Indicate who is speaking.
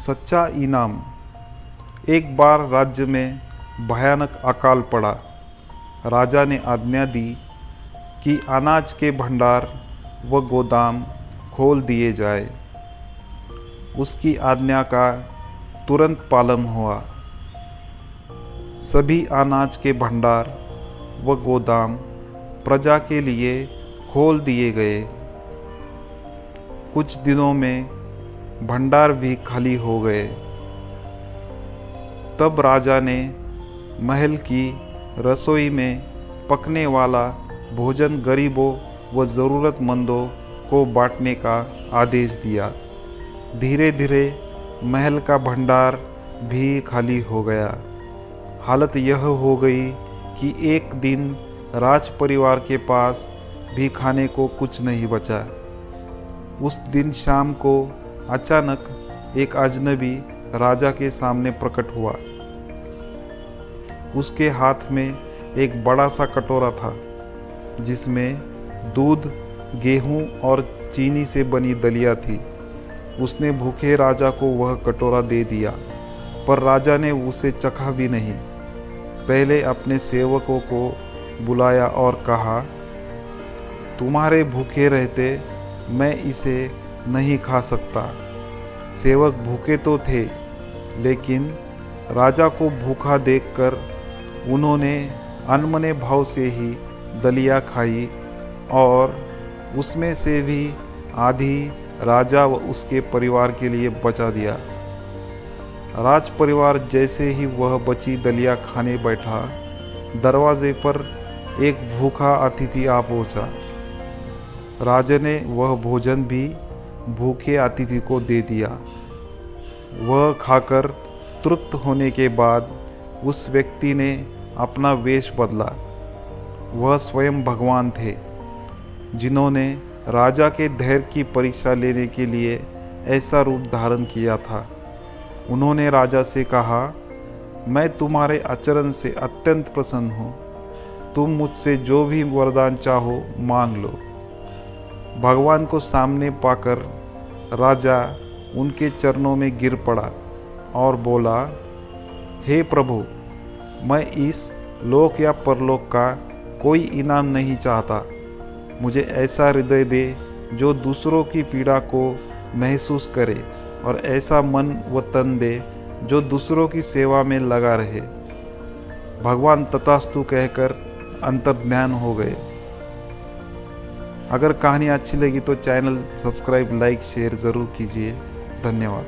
Speaker 1: सच्चा इनाम। एक बार राज्य में भयानक अकाल पड़ा। राजा ने आज्ञा दी कि अनाज के भंडार व गोदाम खोल दिए जाए। उसकी आज्ञा का तुरंत पालन हुआ। सभी अनाज के भंडार व गोदाम प्रजा के लिए खोल दिए गए। कुछ दिनों में भंडार भी खाली हो गए। तब राजा ने महल की रसोई में पकने वाला भोजन गरीबों व ज़रूरतमंदों को बांटने का आदेश दिया। धीरे धीरे महल का भंडार भी खाली हो गया। हालत यह हो गई कि एक दिन राज परिवार के पास भी खाने को कुछ नहीं बचा। उस दिन शाम को अचानक एक अजनबी राजा के सामने प्रकट हुआ। उसके हाथ में एक बड़ा सा कटोरा था जिसमें दूध, गेहूं और चीनी से बनी दलिया थी। उसने भूखे राजा को वह कटोरा दे दिया, पर राजा ने उसे चखा भी नहीं। पहले अपने सेवकों को बुलाया और कहा, तुम्हारे भूखे रहते मैं इसे नहीं खा सकता। सेवक भूखे तो थे, लेकिन राजा को भूखा देखकर उन्होंने अनमने भाव से ही दलिया खाई और उसमें से भी आधी राजा व उसके परिवार के लिए बचा दिया। राज परिवार जैसे ही वह बची दलिया खाने बैठा, दरवाजे पर एक भूखा अतिथि आ पहुंचा। राजा ने वह भोजन भी भूखे अतिथि को दे दिया। वह खाकर तृप्त होने के बाद उस व्यक्ति ने अपना वेश बदला। वह स्वयं भगवान थे, जिन्होंने राजा के धैर्य की परीक्षा लेने के लिए ऐसा रूप धारण किया था। उन्होंने राजा से कहा, मैं तुम्हारे आचरण से अत्यंत प्रसन्न हूँ। तुम मुझसे जो भी वरदान चाहो मांग लो। भगवान को सामने पाकर राजा उनके चरणों में गिर पड़ा और बोला, हे प्रभु, मैं इस लोक या परलोक का कोई इनाम नहीं चाहता। मुझे ऐसा हृदय दे जो दूसरों की पीड़ा को महसूस करे, और ऐसा मन व तन दे जो दूसरों की सेवा में लगा रहे। भगवान तथास्तु कहकर अंतर्ध्यान हो गए। अगर कहानी अच्छी लगी तो चैनल सब्सक्राइब, लाइक, शेयर ज़रूर कीजिए। धन्यवाद।